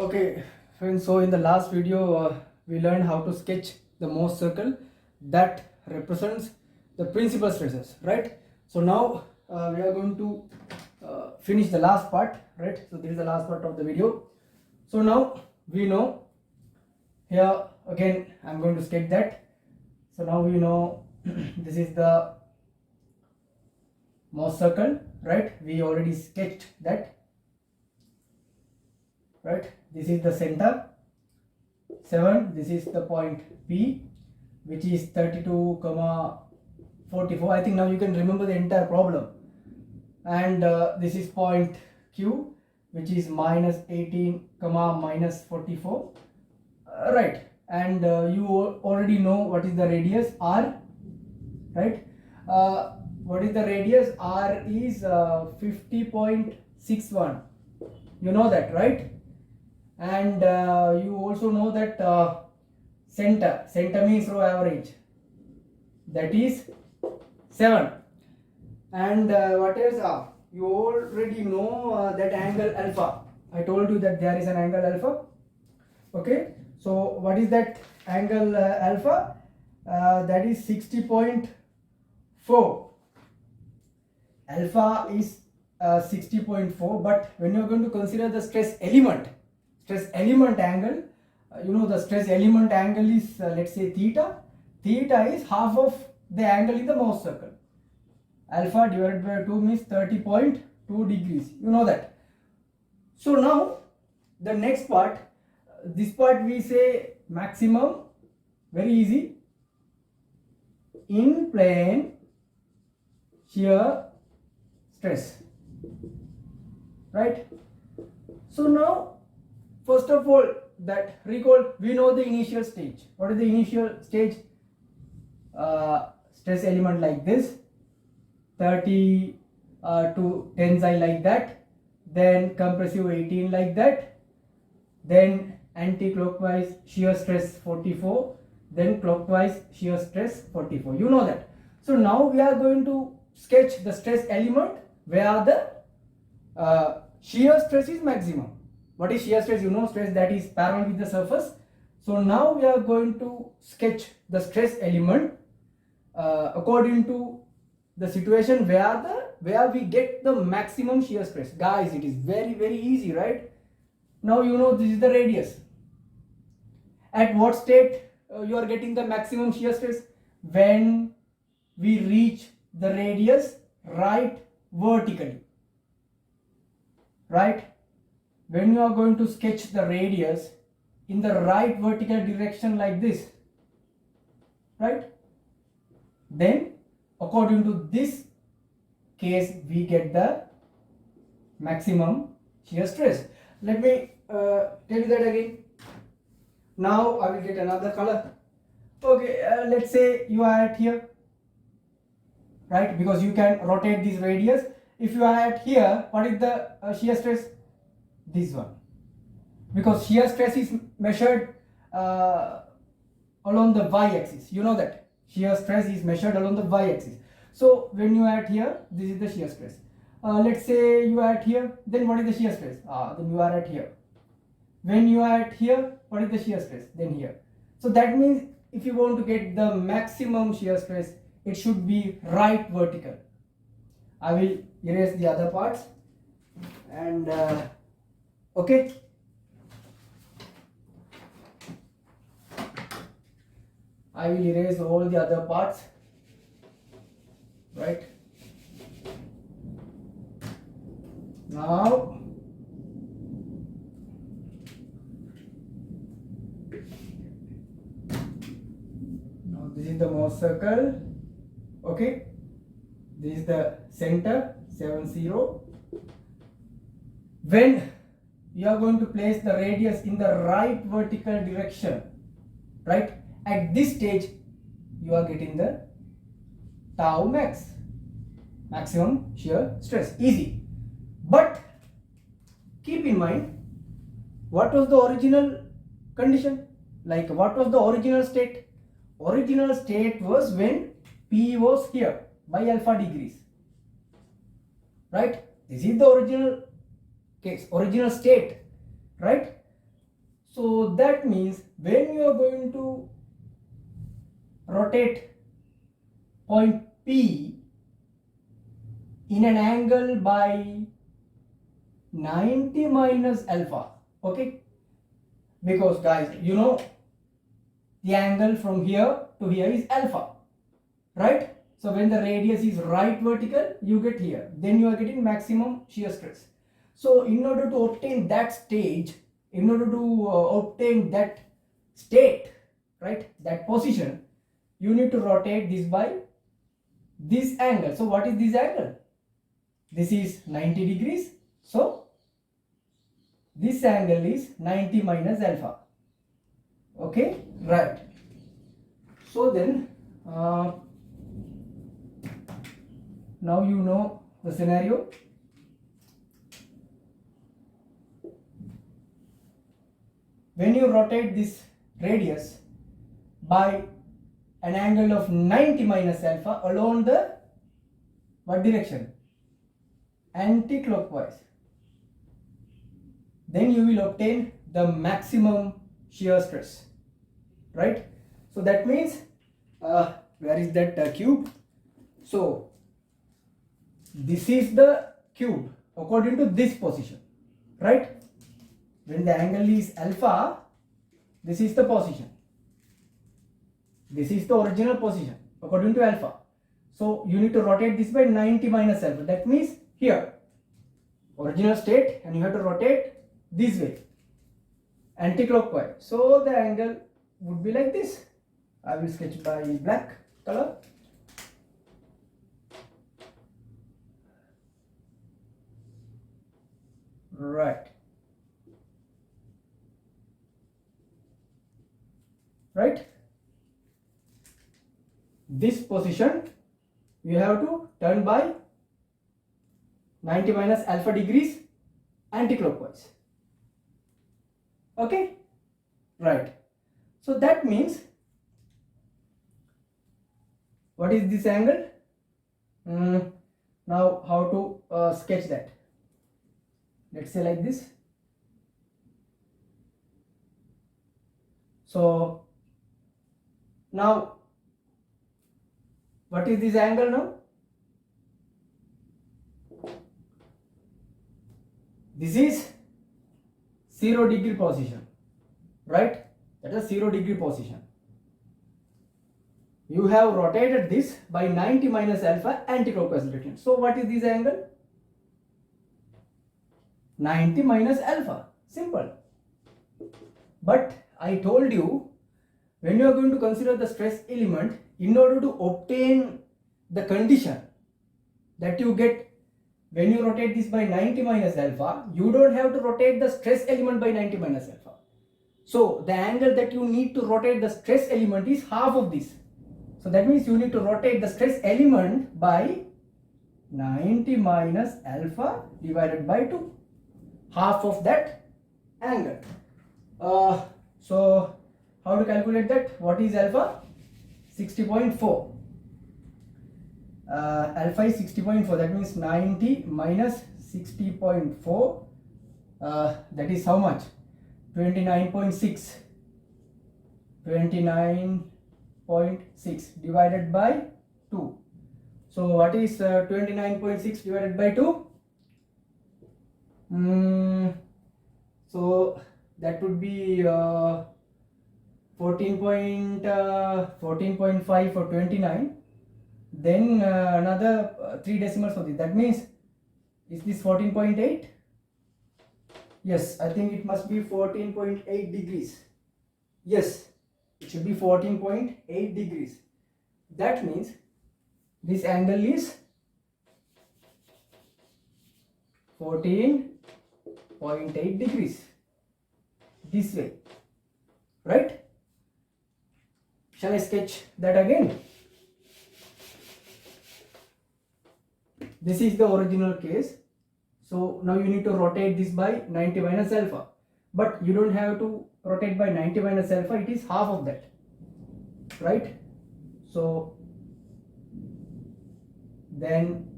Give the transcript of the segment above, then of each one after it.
Okay, friends, so in the last video, we learned how to sketch the Morse circle that represents the principal stresses, right? So now we are going to finish the last part, right? So this is the last part of the video. So now we know here again, I'm going to sketch that. So now we know this is the Morse circle, right? We already sketched that, right? This is the center 7, this is the point P, which is 32 comma 44. I think now you can remember the entire problem. And this is point Q, which is minus 18 comma minus 44, right? And you already know what is the radius R, right? What is the radius? R is 50.61. You know that, right? And you also know that center means row average, that is 7. And what else? You already know that angle alpha. I told you that there is an angle alpha. Okay, so what is that angle alpha? That is 60.4. Alpha is 60.4, but when you are going to consider the stress element angle, you know the stress element angle is let's say theta. Theta is half of the angle in the Morse circle. Alpha divided by 2 means 30.2 degrees. You know that. So now the next part, this part we say maximum, very easy, in plane shear stress, right? So now first of all, that recall, we know the initial stage. What is the initial stage? Stress element like this, 30 to tensile like that, then compressive 18 like that, then anti-clockwise shear stress 44, then clockwise shear stress 44. You know that. So now we are going to sketch the stress element where the shear stress is maximum. What is shear stress? You know, stress that is parallel with the surface. So now we are going to sketch the stress element according to the situation where we get the maximum shear stress. Guys, it is very easy, right? Now you know this is the radius. At what state you are getting the maximum shear stress? When we reach the radius right vertically, right? When you are going to sketch the radius in the right vertical direction like this, right? Then according to this case we get the maximum shear stress. Let me tell you that again. Now I will get another color. Okay, let's say you are at here, right? Because you can rotate this radius. If you are at here, what is the shear stress? This one, because shear stress is measured along the y-axis. You know that shear stress is measured along the y-axis. So when you are at here, this is the shear stress. Let's say you are at here, then what is the shear stress? Then you are at here. When you are at here, what is the shear stress? Then here. So that means if you want to get the maximum shear stress, it should be right vertical. I will erase the other parts and okay. I will erase all the other parts, right? Now this is the Morse circle, okay? This is the center 70. When you are going to place the radius in the right vertical direction, right? At this stage you are getting the tau max, maximum shear stress. Easy. But keep in mind, what was the original condition? Like what was the original state? Original state was when P was here by alpha degrees, right? This is the original case, original state, right? So that means when you are going to rotate point P in an angle by 90 minus alpha, okay, because guys, you know the angle from here to here is alpha, right? So when the radius is right vertical, you get here, then you are getting maximum shear stress. So in order to obtain that stage, in order to obtain that state, right, that position, you need to rotate this by this angle. So what is this angle? This is 90 degrees. So this angle is 90 minus alpha. Okay, right. So then now you know the scenario. When you rotate this radius by an angle of 90 minus alpha along the what direction? Anti-clockwise. Then you will obtain the maximum shear stress, right? So that means where is that cube? So this is the cube according to this position, right? When the angle is alpha, this is the position. This is the original position according to alpha. So you need to rotate this by 90 minus alpha. That means here, original state, and you have to rotate this way, anti-clockwise. So the angle would be like this. I will sketch by black color. Right. Right. This position you have to turn by 90 minus alpha degrees anti-clockwise. Okay, right. So that means what is this angle? Now how to sketch that? Let's say like this. So now what is this angle now? This is 0 degree position, right? That is 0 degree position. You have rotated this by 90 minus alpha anti-clockwise direction. So what is this angle? 90 minus alpha. Simple. But I told you, when you are going to consider the stress element, in order to obtain the condition that you get when you rotate this by 90 minus alpha, you don't have to rotate the stress element by 90 minus alpha. So the angle that you need to rotate the stress element is half of this. So that means you need to rotate the stress element by 90 minus alpha divided by 2. Half of that angle. So how to calculate that? What is alpha? 60.4. Alpha is 60.4. That means 90 minus 60.4. That is how much? 29.6. 29.6 divided by 2. So what is 29.6 divided by 2? So that would be 14.5 for 29. Then another 3 decimals for this. That means, is this 14.8? Yes, I think it must be 14.8 degrees. Yes, it should be 14.8 degrees. That means this angle is 14.8 degrees. This way, right? Shall I sketch that again? This is the original case. So now you need to rotate this by 90 minus alpha. But you don't have to rotate by 90 minus alpha. It is half of that. Right? So then,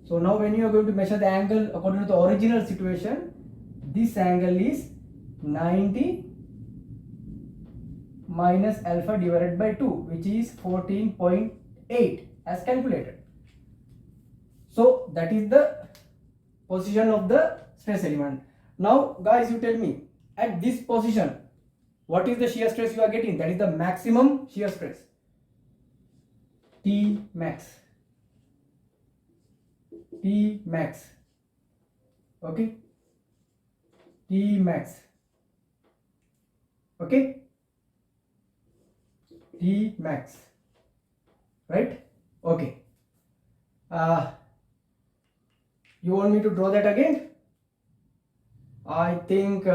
so now when you are going to measure the angle according to the original situation, this angle is 90 minus alpha divided by 2, which is 14.8 as calculated. So that is the position of the stress element. Now guys, you tell me, at this position what is the shear stress you are getting? That is the maximum shear stress, T max. T max. Okay, T max. Okay, T max, right? Okay. You want me to draw that again? I think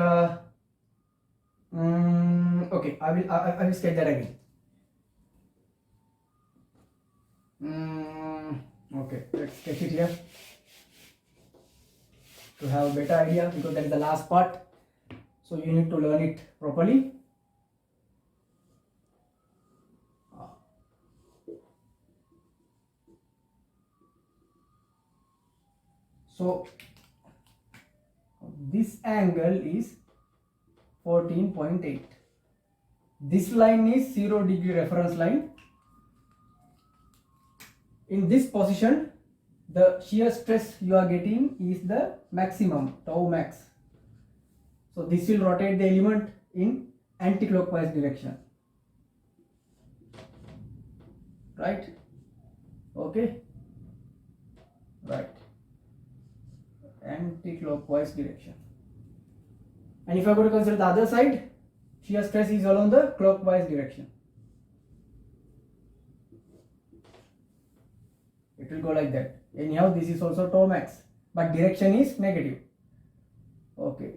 okay, I will sketch that again. Okay, let's sketch it here to have a better idea, because that is the last part, so you need to learn it properly. So this angle is 14.8. This line is 0 degree reference line. In this position, the shear stress you are getting is the maximum, tau max. So this will rotate the element in anti-clockwise direction, right? Okay, right, anti-clockwise direction. And if I go to consider the other side, shear stress is along the clockwise direction. It will go like that. Anyhow, this is also tau max, but direction is negative. Okay.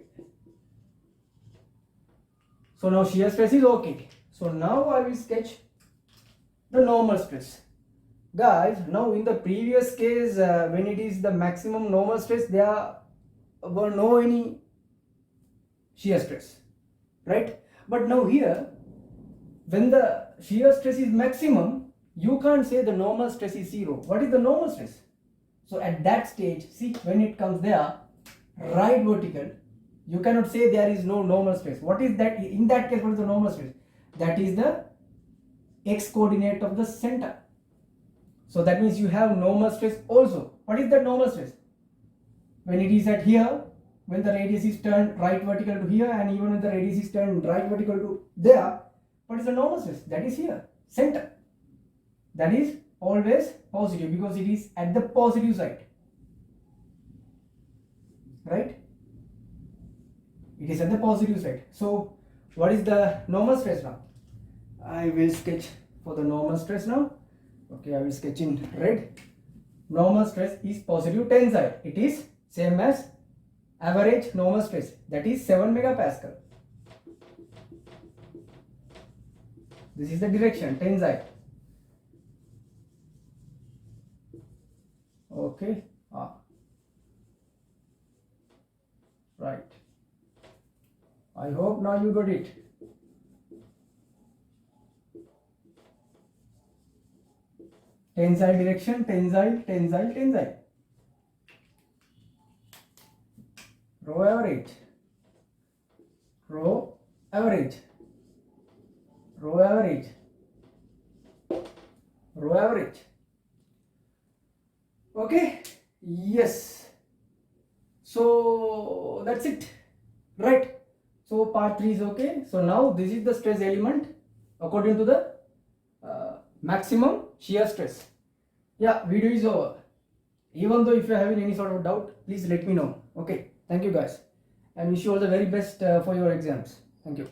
So now shear stress is okay. So now I will sketch the normal stress. Guys, now in the previous case, when it is the maximum normal stress, there were no any shear stress, right? But now here, when the shear stress is maximum, you can't say the normal stress is 0. What is the normal stress? So at that stage, see, when it comes there, right vertical, you cannot say there is no normal stress. What is that? In that case, what is the normal stress? That is the x coordinate of the center. So that means you have normal stress also. What is the normal stress? When it is at here, when the radius is turned right vertical to here, and even when the radius is turned right vertical to there, what is the normal stress? That is here, center. That is always positive because it is at the positive side, right? It is at the positive side. So what is the normal stress now? I will sketch for the normal stress now. Okay, I will sketch in red. Normal stress is positive tensile. It is same as average normal stress, that is 7 megapascal. This is the direction, tensile. Okay, right. I hope now you got it. Tensile direction, tensile, tensile, tensile. Rho average, rho average, rho average, rho average. Okay, yes. So that's it, right? So part 3 is okay. So now this is the stress element according to the maximum shear stress. Yeah, video is over. Even though if you are having any sort of doubt, please let me know. Okay, thank you guys, and wish you all the very best for your exams. Thank you.